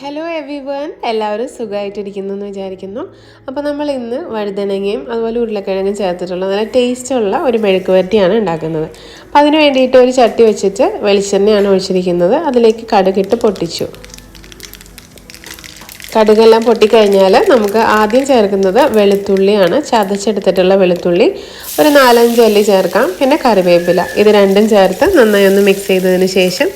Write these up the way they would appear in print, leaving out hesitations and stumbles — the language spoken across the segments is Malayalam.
Hello everyone, എല്ലാവരും സുഖമായിട്ടിരിക്കുന്നു എന്ന് വിചാരിക്കുന്നു. അപ്പോൾ നമ്മൾ ഇന്ന് വഴുതനങ്ങയും അതുപോലെ ഉരുളക്കിഴങ്ങും ചേർത്തിട്ടുള്ള നല്ല ടേസ്റ്റുള്ള ഒരു മെഴുക്കുവരട്ടിയാണ് ഉണ്ടാക്കുന്നത്. അപ്പോൾ അതിന് വേണ്ടിയിട്ട് ഒരു ചട്ടി വെച്ചിട്ട് വെളിച്ചെണ്ണയാണ് ഒഴിച്ചിരിക്കുന്നത്. അതിലേക്ക് കടുകിട്ട് പൊട്ടിച്ചു. കടുകെല്ലാം പൊട്ടിക്കഴിഞ്ഞാൽ നമുക്ക് ആദ്യം ചേർക്കുന്നത് വെളുത്തുള്ളിയാണ്. ചതച്ചെടുത്തിട്ടുള്ള വെളുത്തുള്ളി ഒരു 4-5 അല്ലി ചേർക്കാം. പിന്നെ കറിവേപ്പില, ഇത് രണ്ടും ചേർത്ത് നന്നായി ഒന്ന് മിക്സ് ചെയ്തതിന് ശേഷം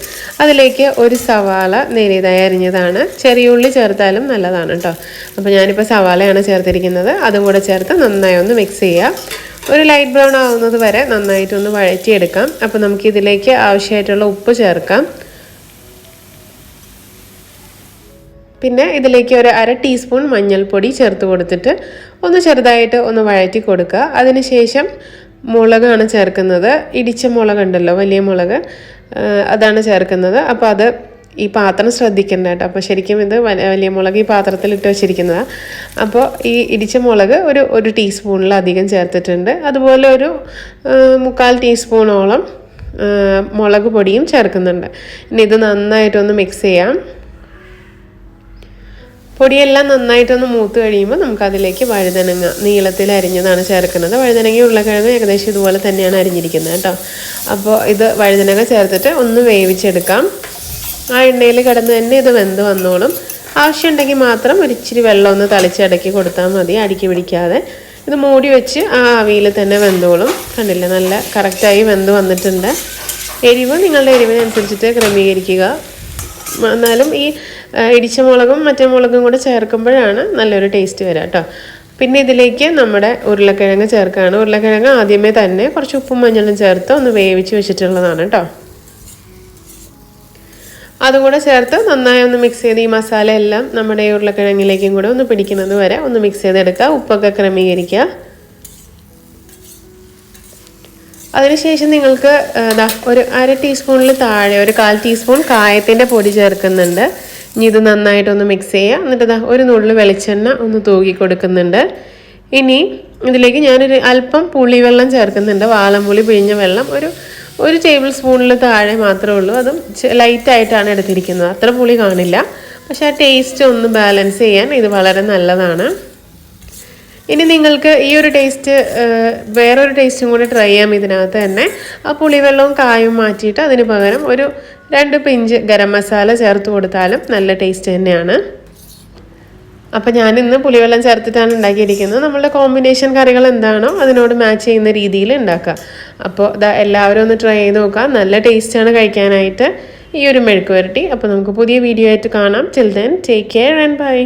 അതിലേക്ക് ഒരു സവാള നേരിയതായി അരിഞ്ഞതാണ്. ചെറിയ ഉള്ളി ചേർത്താലും നല്ലതാണ് കേട്ടോ. അപ്പോൾ ഞാനിപ്പോൾ സവാളയാണ് ചേർത്തിരിക്കുന്നത്. അതും കൂടെ ചേർത്ത് നന്നായി ഒന്ന് മിക്സ് ചെയ്യുക. ഒരു ലൈറ്റ് ബ്രൗൺ ആവുന്നത് വരെ നന്നായിട്ടൊന്ന് വഴറ്റിയെടുക്കാം. അപ്പോൾ നമുക്കിതിലേക്ക് ആവശ്യമായിട്ടുള്ള ഉപ്പ് ചേർക്കാം. പിന്നെ ഇതിലേക്ക് ഒരു 1/2 ടീസ്പൂൺ മഞ്ഞൾപ്പൊടി ചേർത്ത് കൊടുത്തിട്ട് ഒന്ന് ചെറുതായിട്ട് ഒന്ന് വഴറ്റി കൊടുക്കുക. അതിനുശേഷം മുളകാണ് ചേർക്കുന്നത്. ഇടിച്ച മുളകുണ്ടല്ലോ, വലിയ മുളക്, അതാണ് ചേർക്കുന്നത്. അപ്പോൾ അത് ഈ പാത്രം ശ്രദ്ധിക്കേണ്ട കേട്ടോ. അപ്പോൾ ശരിക്കും ഇത് വലിയ മുളക് ഈ പാത്രത്തിലിട്ട് വെച്ചിരിക്കുന്നതാണ്. അപ്പോൾ ഈ ഇടിച്ച മുളക് ഒരു ടീസ്പൂണിലധികം ചേർത്തിട്ടുണ്ട്. അതുപോലെ ഒരു 3/4 ടീസ്പൂണോളം മുളക് പൊടിയും ചേർക്കുന്നുണ്ട്. ഇനി ഇത് നന്നായിട്ടൊന്ന് മിക്സ് ചെയ്യാം. പൊടിയെല്ലാം നന്നായിട്ടൊന്ന് മൂത്ത് കഴിയുമ്പോൾ നമുക്കതിലേക്ക് വഴുതനങ്ങ നീളത്തിൽ അരിഞ്ഞതാണ് ചേർക്കുന്നത്. വഴുതനങ്ങ ഉരുളക്കിഴങ്ങ് ഏകദേശം ഇതുപോലെ തന്നെയാണ് അരിഞ്ഞിരിക്കുന്നത് കേട്ടോ. അപ്പോൾ ഇത് വഴുതനങ്ങ ചേർത്തിട്ട് ഒന്ന് വേവിച്ചെടുക്കാം. ആ എണ്ണയിൽ കിടന്ന് തന്നെ ഇത് വെന്ത് വന്നോളും. ആവശ്യമുണ്ടെങ്കിൽ മാത്രം ഒരിച്ചിരി വെള്ളം ഒന്ന് തളിച്ചടക്കി കൊടുത്താൽ മതി, അടുക്കി പിടിക്കാതെ. ഇത് മൂടി വെച്ച് ആ ആവിയിൽ തന്നെ വെന്തോളും. കണ്ടില്ല, നല്ല കറക്റ്റായി വെന്ത് വന്നിട്ടുണ്ട്. എരിവ് നിങ്ങളുടെ എരിവിനനുസരിച്ചിട്ട് ക്രമീകരിക്കുക. എന്നാലും ഈ ഇടിച്ച മുളകും മറ്റേ മുളകും കൂടെ ചേർക്കുമ്പോഴാണ് നല്ലൊരു ടേസ്റ്റ് വരിക കേട്ടോ. പിന്നെ ഇതിലേക്ക് നമ്മുടെ ഉരുളക്കിഴങ്ങ് ചേർക്കുകയാണ്. ഉരുളക്കിഴങ്ങ് ആദ്യമേ തന്നെ കുറച്ച് ഉപ്പും മഞ്ഞളും ചേർത്ത് ഒന്ന് വേവിച്ച് വെച്ചിട്ടുള്ളതാണ് കേട്ടോ. അതും കൂടെ ചേർത്ത് നന്നായി ഒന്ന് മിക്സ് ചെയ്ത് ഈ മസാല എല്ലാം നമ്മുടെ ഉരുളക്കിഴങ്ങിലേക്കും കൂടെ ഒന്ന് പിടിക്കുന്നത് വരെ ഒന്ന് മിക്സ് ചെയ്തെടുക്കുക. ഉപ്പൊക്കെ ക്രമീകരിക്കുക. അതിനുശേഷം നിങ്ങൾക്ക് ഒരു 1/2 ടീസ്പൂണിൽ താഴെ ഒരു 1/4 ടീസ്പൂൺ കായത്തിൻ്റെ പൊടി ചേർക്കുന്നുണ്ട്. ഇനി ഇത് നന്നായിട്ടൊന്ന് മിക്സ് ചെയ്യുക. എന്നിട്ട് ഒരു നുള്ളു വെളിച്ചെണ്ണ ഒന്ന് തൂക്കി കൊടുക്കുന്നുണ്ട്. ഇനി ഇതിലേക്ക് ഞാനൊരു അല്പം പുളിവെള്ളം ചേർക്കുന്നുണ്ട്. വാളംപുളി പിഴിഞ്ഞ വെള്ളം ഒരു ടേബിൾ സ്പൂണിൽ താഴെ മാത്രമേ ഉള്ളൂ. അതും ലൈറ്റായിട്ടാണ് എടുത്തിരിക്കുന്നത്. അത്ര പുളി കാണില്ല, പക്ഷേ ആ ടേസ്റ്റ് ഒന്ന് ബാലൻസ് ചെയ്യാൻ ഇത് വളരെ നല്ലതാണ്. ഇനി നിങ്ങൾക്ക് ഈ ഒരു ടേസ്റ്റ് വേറൊരു ടേസ്റ്റും കൂടി ട്രൈ ചെയ്യാം. ഇതിനകത്ത് തന്നെ ആ പുളിവെള്ളവും കായും മാറ്റിയിട്ട് അതിന് പകരം ഒരു 2 പിഞ്ച് ഗരം മസാല ചേർത്ത് കൊടുത്താലും നല്ല ടേസ്റ്റ് തന്നെയാണ്. അപ്പോൾ ഞാനിന്ന് പുളിവെള്ളം ചേർത്തിട്ടാണ് ഉണ്ടാക്കിയിരിക്കുന്നത്. നമ്മളുടെ കോമ്പിനേഷൻ കറികൾ എന്താണോ അതിനോട് മാച്ച് ചെയ്യുന്ന രീതിയിൽ ഉണ്ടാക്കുക. അപ്പോൾ എല്ലാവരും ഒന്ന് ട്രൈ ചെയ്ത് നോക്കുക. നല്ല ടേസ്റ്റാണ് കഴിക്കാനായിട്ട് ഈ ഒരു മെഴുക്ക് വരട്ടി. അപ്പോൾ നമുക്ക് പുതിയ വീഡിയോ ആയിട്ട് കാണാം. Till then take care and by.